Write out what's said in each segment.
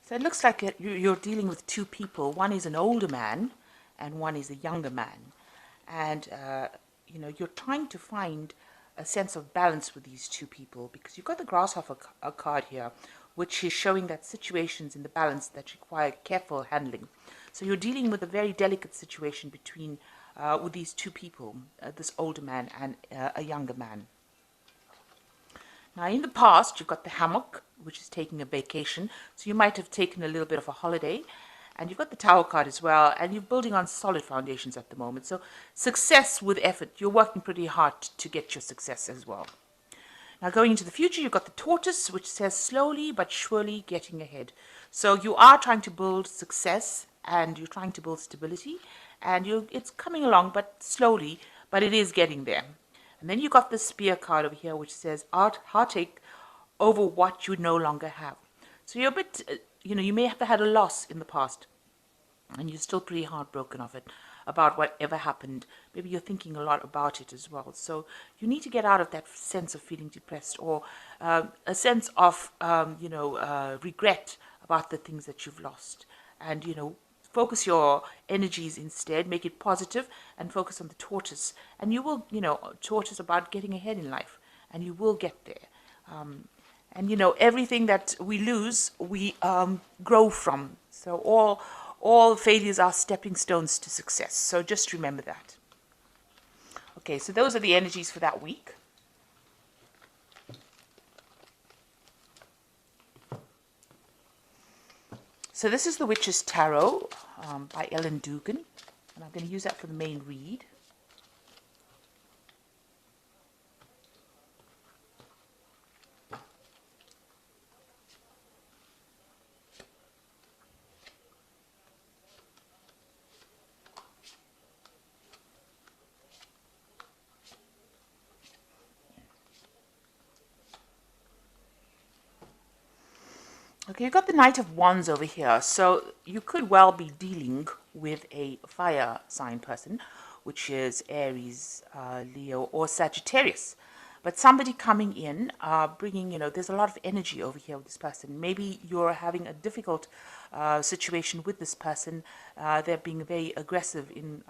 So it looks like you're dealing with two people. One is an older man and one is a younger man. And, you're trying to find a sense of balance with these two people because you've got the grasshopper card here, which is showing that situations in the balance that require careful handling. So you're dealing with a very delicate situation between with these two people, this older man and a younger man. Now, in the past, you've got the hammock, which is taking a vacation. So you might have taken a little bit of a holiday. And you've got the Tower card as well. And you're building on solid foundations at the moment. So success with effort. You're working pretty hard to get your success as well. Now, going into the future, you've got the Tortoise, which says slowly but surely getting ahead. So you are trying to build success and you're trying to build stability. And it's coming along, but slowly, but it is getting there. And then you got the Spear card over here, which says heartache over what you no longer have. So you're a bit, you may have had a loss in the past, and you're still pretty heartbroken of it, about whatever happened. Maybe you're thinking a lot about it as well. So you need to get out of that sense of feeling depressed or a sense of, regret about the things that you've lost. And, focus your energies instead, make it positive and focus on the tortoise. And you will, tortoise about getting ahead in life and you will get there. Everything that we lose, we grow from. So all failures are stepping stones to success. So just remember that. Okay, so those are the energies for that week. So this is the Witch's Tarot by Ellen Dugan, and I'm going to use that for the main read. Okay, you've got the Knight of Wands over here. So you could well be dealing with a fire sign person, which is Aries, Leo, or Sagittarius. But somebody coming in, bringing, there's a lot of energy over here with this person. Maybe you're having a difficult situation with this person. They're being very aggressive in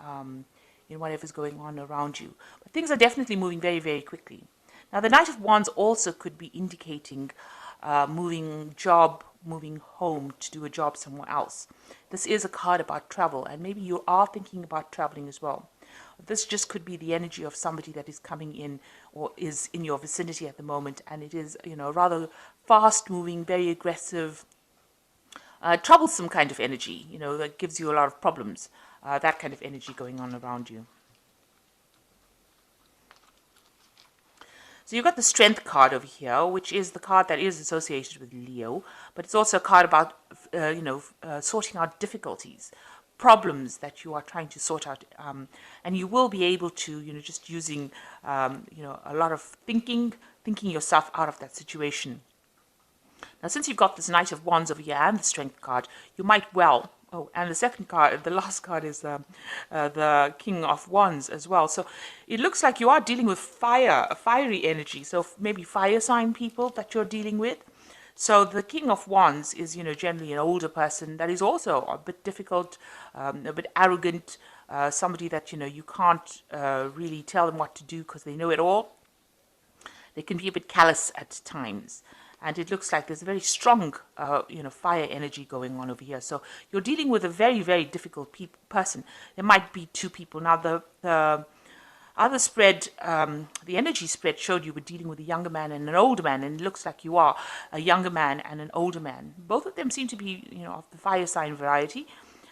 whatever's going on around you. But things are definitely moving very, very quickly. Now, the Knight of Wands also could be indicating moving job, moving home to do a job somewhere else. This is a card about travel, and maybe you are thinking about traveling as well. This just could be the energy of somebody that is coming in or is in your vicinity at the moment, and it is, rather fast-moving, very aggressive, troublesome kind of energy, that gives you a lot of problems, that kind of energy going on around you. So you've got the Strength card over here, which is the card that is associated with Leo, but it's also a card about, sorting out difficulties, problems that you are trying to sort out, and you will be able to, just using, a lot of thinking yourself out of that situation. Now, since you've got this Knight of Wands over here and the Strength card, you might well. Oh, and the second card, the last card is the King of Wands as well. So it looks like you are dealing with fiery energy. So maybe fire sign people that you're dealing with. So the King of Wands is, generally an older person that is also a bit difficult, a bit arrogant, somebody that, you can't really tell them what to do because they know it all. They can be a bit callous at times. And it looks like there's a very strong, fire energy going on over here. So you're dealing with a very, very difficult person. There might be two people. Now, the other spread, the energy spread showed you were dealing with a younger man and an older man. And it looks like you are a younger man and an older man. Both of them seem to be, of the fire sign variety.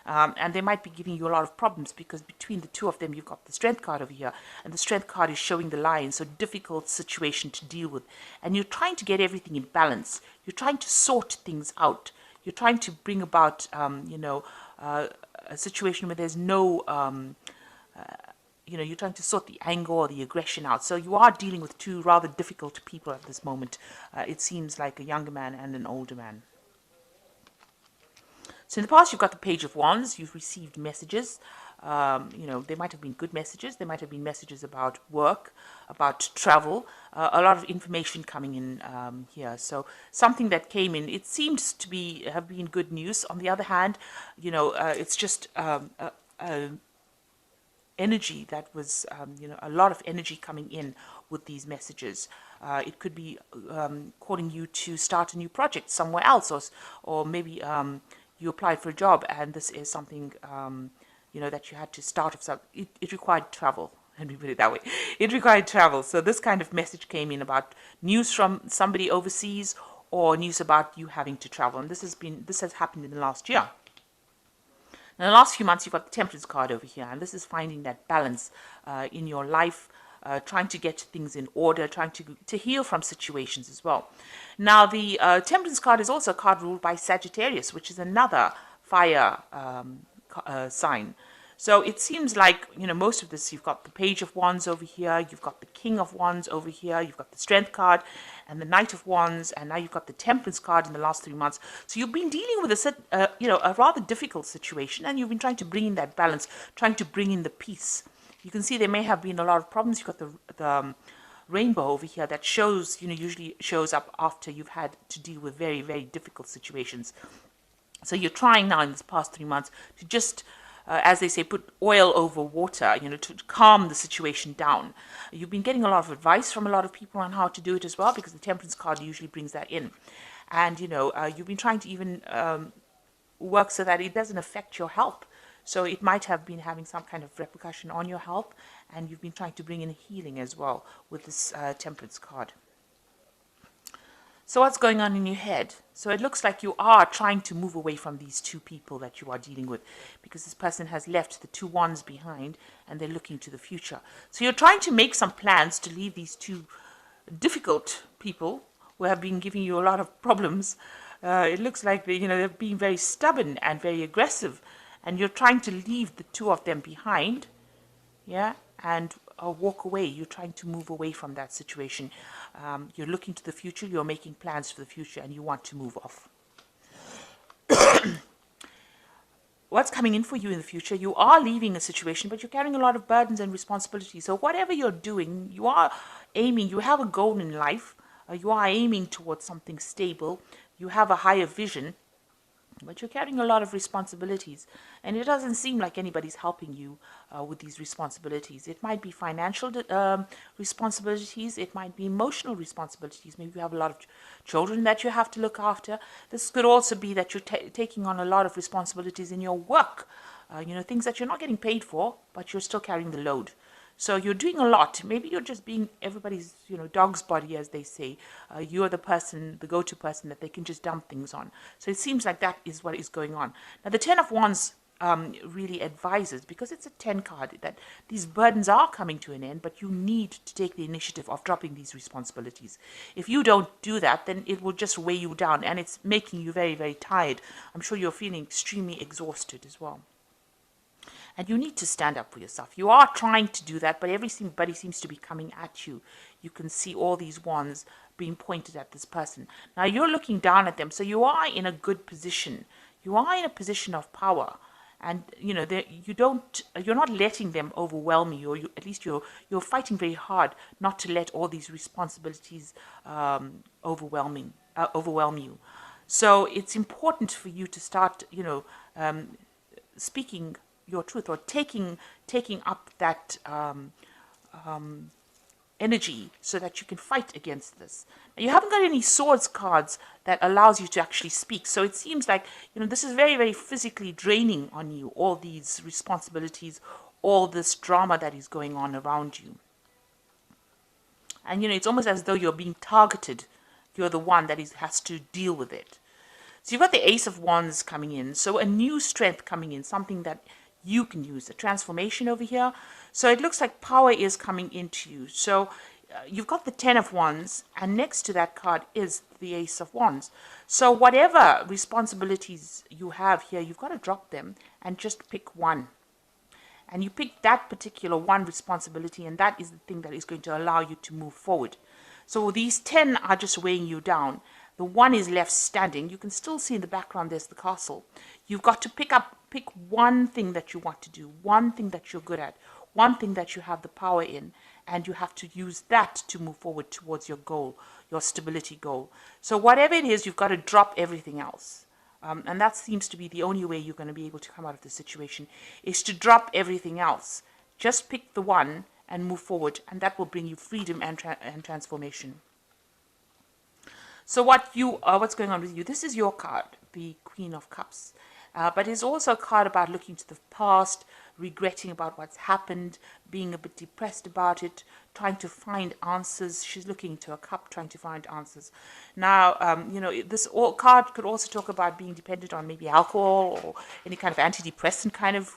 And they might be giving you a lot of problems because between the two of them, you've got the Strength card over here. And the Strength card is showing the Lion, so difficult situation to deal with. And you're trying to get everything in balance. You're trying to sort things out. You're trying to bring about, a situation where there's no, you're trying to sort the anger or the aggression out. So you are dealing with two rather difficult people at this moment. It seems like a younger man and an older man. So in the past, you've got the Page of Wands. You've received messages. There might have been good messages. There might have been messages about work, about travel, a lot of information coming in here. So something that came in, it seems to have been good news. On the other hand, it's just energy that was, a lot of energy coming in with these messages. It could be calling you to start a new project somewhere else, or maybe you applied for a job and this is something that you had to start off. So it required travel. Let me put it that way. It required travel. So this kind of message came in about news from somebody overseas or news about you having to travel. And this has happened in the last year. Now, in the last few months, you've got the Temperance card over here, and this is finding that balance in your life, trying to get things in order, trying to heal from situations as well. Now, the Temperance card is also a card ruled by Sagittarius, which is another fire sign. So it seems like, most of this, you've got the Page of Wands over here, you've got the King of Wands over here, you've got the Strength card and the Knight of Wands, and now you've got the Temperance card in the last 3 months. So you've been dealing with a rather difficult situation, and you've been trying to bring in that balance, trying to bring in the peace. You can see there may have been a lot of problems. You've got the rainbow over here that shows, usually shows up after you've had to deal with very, very difficult situations. So you're trying now in this past 3 months to just, as they say, put oil over water, to calm the situation down. You've been getting a lot of advice from a lot of people on how to do it as well, because the Temperance card usually brings that in. And, you've been trying to even work so that it doesn't affect your health. So it might have been having some kind of repercussion on your health, and you've been trying to bring in healing as well with this Temperance card. So what's going on in your head? So it looks like you are trying to move away from these two people that you are dealing with, because this person has left the 2 wands behind and they're looking to the future. So you're trying to make some plans to leave these 2 difficult people who have been giving you a lot of problems. It looks like they're being very stubborn and very aggressive, and you're trying to leave the 2 of them behind, and walk away. You're trying to move away from that situation. You're looking to the future, you're making plans for the future, and you want to move off. What's coming in for you in the future? You are leaving a situation, but you're carrying a lot of burdens and responsibilities. So whatever you're doing, you are aiming, you have a goal in life, you are aiming towards something stable, you have a higher vision, but you're carrying a lot of responsibilities, and it doesn't seem like anybody's helping you with these responsibilities. It might be financial responsibilities, it might be emotional responsibilities. Maybe you have a lot of children that you have to look after. This could also be that you're taking on a lot of responsibilities in your work, things that you're not getting paid for, but you're still carrying the load. So you're doing a lot. Maybe you're just being everybody's, dog's body, as they say. You're the person, the go-to person that they can just dump things on. So it seems like that is what is going on. Now, the 10 of Wands really advises, because it's a 10 card, that these burdens are coming to an end, but you need to take the initiative of dropping these responsibilities. If you don't do that, then it will just weigh you down, and it's making you very, very tired. I'm sure you're feeling extremely exhausted as well. And you need to stand up for yourself. You are trying to do that, but everybody seems to be coming at you. You can see all these wands being pointed at this person. Now you're looking down at them, so you are in a good position. You are in a position of power, and you're not letting them overwhelm you, or at least you're fighting very hard not to let all these responsibilities overwhelm you. So it's important for you to start, speaking your truth, or taking up that energy so that you can fight against this. Now, you haven't got any swords cards that allows you to actually speak. So it seems like, this is very, very physically draining on you, all these responsibilities, all this drama that is going on around you. And, it's almost as though you're being targeted. You're the one that has to deal with it. So you've got the Ace of Wands coming in. So a new strength coming in, something that you can use, a transformation over here. So it looks like power is coming into you. So you've got the 10 of Wands, and next to that card is the Ace of Wands. So whatever responsibilities you have here, you've got to drop them and just pick one. And you pick that particular one responsibility, and that is the thing that is going to allow you to move forward. So these 10 are just weighing you down. The one is left standing. You can still see in the background there's the castle. You've got to pick up pick one thing that you want to do, one thing that you're good at, one thing that you have the power in, and you have to use that to move forward towards your goal, your stability goal. So whatever it is, you've got to drop everything else. And that seems to be the only way you're going to be able to come out of the situation, is to drop everything else. Just pick the one and move forward, and that will bring you freedom and transformation. So what's going on with you? This is your card, the Queen of Cups. But it's also a card about looking to the past, regretting about what's happened, being a bit depressed about it, trying to find answers. She's looking to a cup, trying to find answers. Now, this card could also talk about being dependent on maybe alcohol or any kind of antidepressant kind of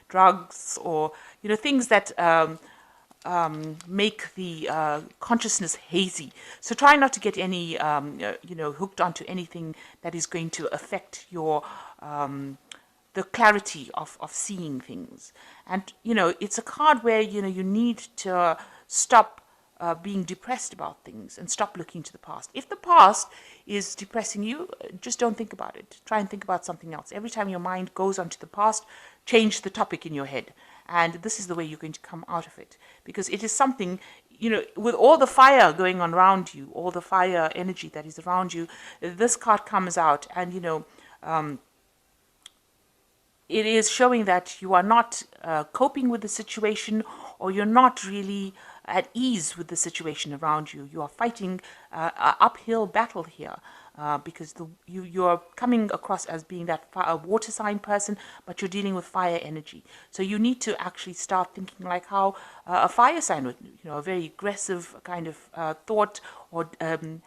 drugs, or things that make the consciousness hazy. So try not to get any hooked onto anything that is going to affect your the clarity of seeing things. And it's a card where you need to stop being depressed about things and stop looking to the past. If the past is depressing you, just don't think about it. Try and think about something else. Every time your mind goes onto the past, change the topic in your head. And this is the way you're going to come out of it. Because it is something, with all the fire going on around you, all the fire energy that is around you, this card comes out and, it is showing that you are not coping with the situation, or you're not really at ease with the situation around you. You are fighting an uphill battle here. Because you're coming across as being a water sign person, but you're dealing with fire energy. So you need to actually start thinking like how a fire sign would, a very aggressive kind of thought, or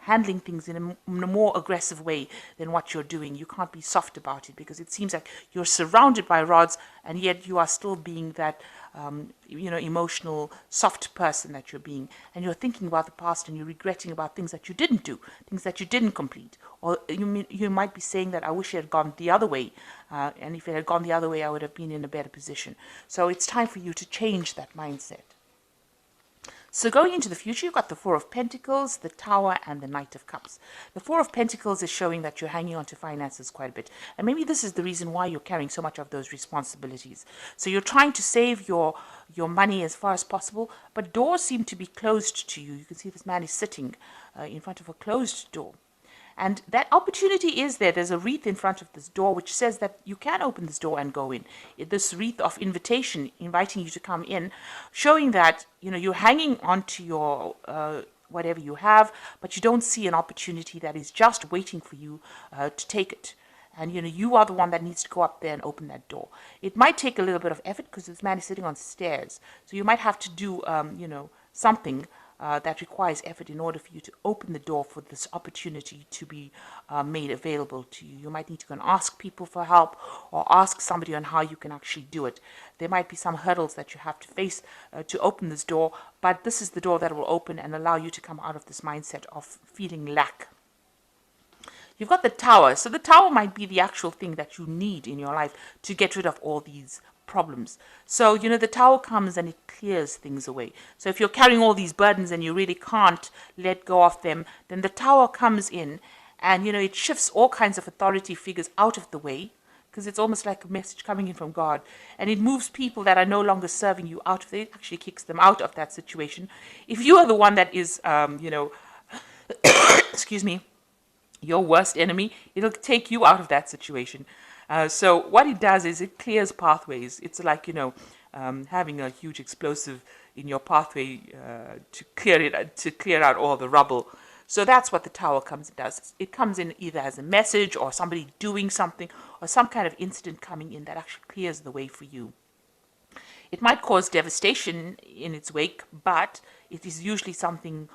handling things in a more aggressive way than what you're doing. You can't be soft about it, because it seems like you're surrounded by rods, and yet you are still being that emotional, soft person that you're being, and you're thinking about the past, and you're regretting about things that you didn't do, things that you didn't complete, or you might be saying that I wish it had gone the other way, and if it had gone the other way, I would have been in a better position. So it's time for you to change that mindset. So going into the future, you've got the Four of Pentacles, the Tower, and the Knight of Cups. The Four of Pentacles is showing that you're hanging on to finances quite a bit. And maybe this is the reason why you're carrying so much of those responsibilities. So you're trying to save your money as far as possible, but doors seem to be closed to you. You can see this man is sitting in front of a closed door. And that opportunity is there. There's a wreath in front of this door which says that you can open this door and go in. This wreath of invitation, inviting you to come in, showing that you're hanging on to your whatever you have, but you don't see an opportunity that is just waiting for you to take it. And you are the one that needs to go up there and open that door. It might take a little bit of effort, because this man is sitting on stairs. So you might have to do something that requires effort in order for you to open the door for this opportunity to be made available to you. You might need to go and ask people for help, or ask somebody on how you can actually do it. There might be some hurdles that you have to face to open this door, but this is the door that will open and allow you to come out of this mindset of feeling lack. You've got the Tower. So the Tower might be the actual thing that you need in your life to get rid of all these problems. So, the Tower comes and it clears things away. So if you're carrying all these burdens and you really can't let go of them, then the Tower comes in and, it shifts all kinds of authority figures out of the way, because it's almost like a message coming in from God. And it moves people that are no longer serving you out of it. It actually kicks them out of that situation. If you are the one that is, excuse me, your worst enemy, it'll take you out of that situation. So what it does is it clears pathways. It's like, having a huge explosive in your pathway to clear out all the rubble. So that's what the Tower comes and does. It comes in either as a message, or somebody doing something, or some kind of incident coming in that actually clears the way for you. It might cause devastation in its wake, but it is usually something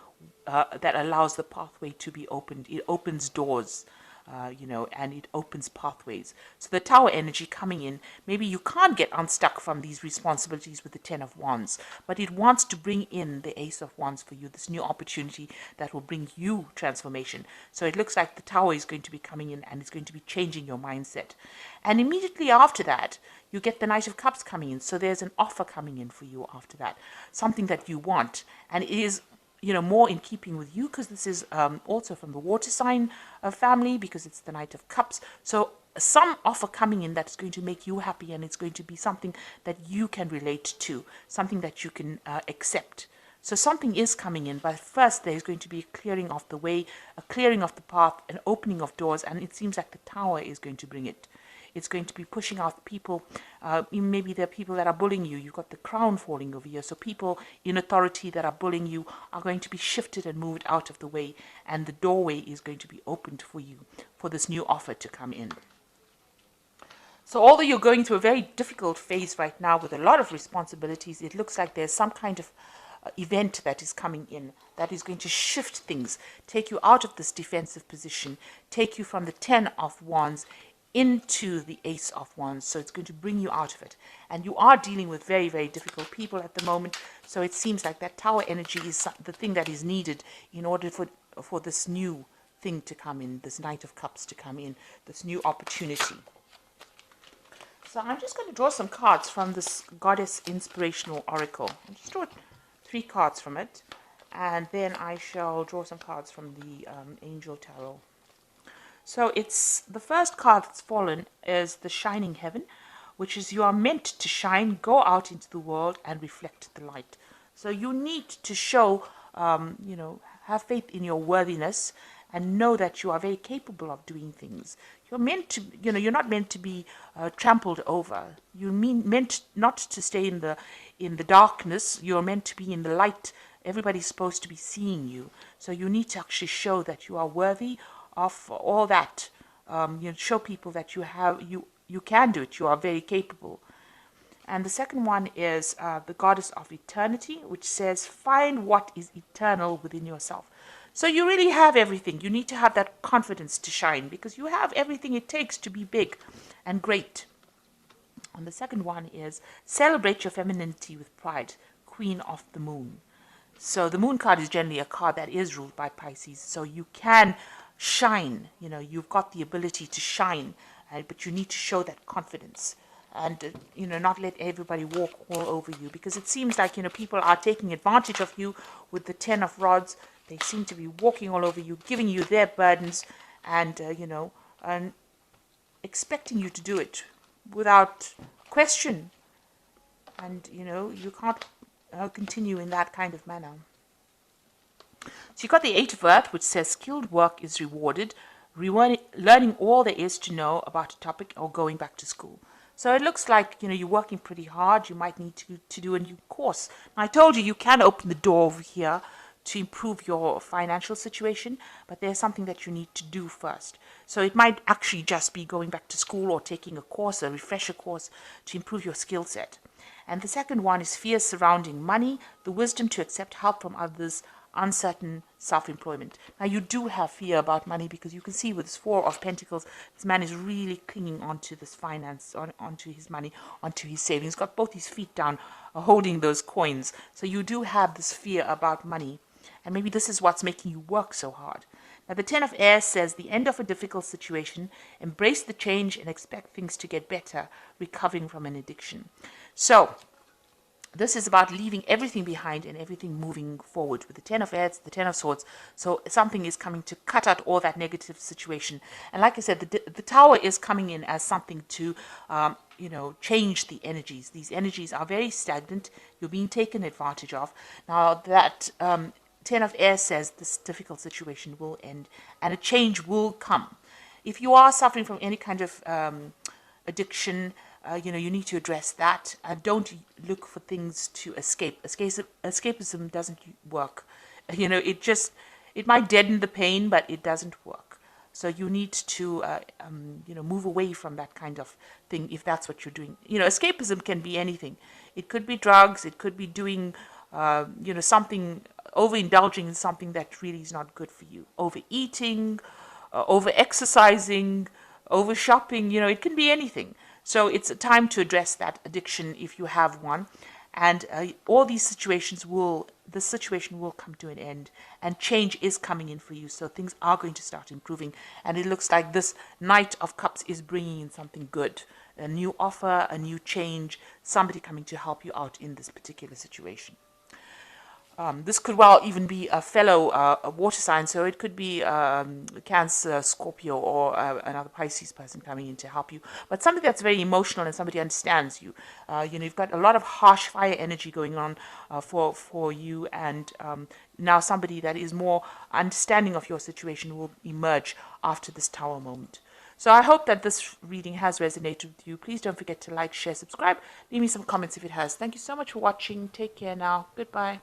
that allows the pathway to be opened. It opens doors, and it opens pathways. So the Tower energy coming in, maybe you can't get unstuck from these responsibilities with the Ten of Wands, but it wants to bring in the Ace of Wands for you, this new opportunity that will bring you transformation. So it looks like the Tower is going to be coming in, and it's going to be changing your mindset. And immediately after that, you get the Knight of Cups coming in. So there's an offer coming in for you after that, something that you want, and it is more in keeping with you, because this is also from the water sign family, because it's the Knight of Cups. So some offer coming in that's going to make you happy, and it's going to be something that you can relate to, something that you can accept. So something is coming in, but first there's going to be a clearing of the way, a clearing of the path, an opening of doors, and it seems like the Tower is going to bring it. It's going to be pushing out people. Maybe there are people that are bullying you. You've got the crown falling over here. So people in authority that are bullying you are going to be shifted and moved out of the way. And the doorway is going to be opened for you, for this new offer to come in. So although you're going through a very difficult phase right now with a lot of responsibilities, it looks like there's some kind of event that is coming in that is going to shift things, take you out of this defensive position, take you from the 10 of Wands into the Ace of Wands. So it's going to bring you out of it. And you are dealing with very, very difficult people at the moment. So it seems like that Tower energy is the thing that is needed in order for this new thing to come in, this Knight of Cups to come in, this new opportunity. So I'm just going to draw some cards from this Goddess Inspirational Oracle. I'll just draw 3 cards from it. And then I shall draw some cards from the Angel Tarot. So it's the first card that's fallen is the Shining Heaven, which is you are meant to shine, go out into the world and reflect the light. So you need to show, have faith in your worthiness and know that you are very capable of doing things. You're meant to, you're not meant to be trampled over. You're meant not to stay in the darkness. You're meant to be in the light. Everybody's supposed to be seeing you. So you need to actually show that you are worthy of all that. Show people that you can do it. You are very capable. And the second one is the Goddess of Eternity, which says, find what is eternal within yourself. So you really have everything. You need to have that confidence to shine because you have everything it takes to be big and great. And the second one is celebrate your femininity with pride, Queen of the Moon. So the Moon card is generally a card that is ruled by Pisces. So you can shine. You've got the ability to shine, but you need to show that confidence. And, not let everybody walk all over you because it seems like, people are taking advantage of you with the 10 of Rods. They seem to be walking all over you, giving you their burdens and, and expecting you to do it without question. And, you can't continue in that kind of manner. So you've got the 8 of Earth, which says skilled work is rewarded, learning all there is to know about a topic or going back to school. So it looks like, you're working pretty hard. You might need to do a new course. Now, I told you can open the door over here to improve your financial situation, but there's something that you need to do first. So it might actually just be going back to school or taking a course, a refresher course to improve your skill set. And the second one is fears surrounding money, the wisdom to accept help from others, uncertain self-employment. Now you do have fear about money because you can see with this 4 of Pentacles, this man is really clinging onto this finance, onto his money, onto his savings. He's got both his feet down holding those coins. So you do have this fear about money. And maybe this is what's making you work so hard. Now the 10 of Air says the end of a difficult situation, embrace the change and expect things to get better, recovering from an addiction. So this is about leaving everything behind and everything moving forward. With the 10 of Heads, the 10 of Swords, so something is coming to cut out all that negative situation. And like I said, the Tower is coming in as something to, change the energies. These energies are very stagnant. You're being taken advantage of. Now that 10 of Air says this difficult situation will end and a change will come. If you are suffering from any kind of addiction, you need to address that. Don't look for things to escape. Escapism doesn't work. It might deaden the pain, but it doesn't work. So you need to, move away from that kind of thing if that's what you're doing. Escapism can be anything. It could be drugs. It could be doing, something, overindulging in something that really is not good for you. Overeating, over-exercising, over-shopping, it can be anything. So it's a time to address that addiction if you have one. And all these situations the situation will come to an end. And change is coming in for you. So things are going to start improving. And it looks like this Knight of Cups is bringing in something good. A new offer, a new change, somebody coming to help you out in this particular situation. This could well even be a fellow a water sign, so it could be Cancer, Scorpio, or another Pisces person coming in to help you. But somebody that's very emotional and somebody understands you. You've got a lot of harsh fire energy going on for you, and now somebody that is more understanding of your situation will emerge after this Tower moment. So I hope that this reading has resonated with you. Please don't forget to like, share, subscribe. Leave me some comments if it has. Thank you so much for watching. Take care now. Goodbye.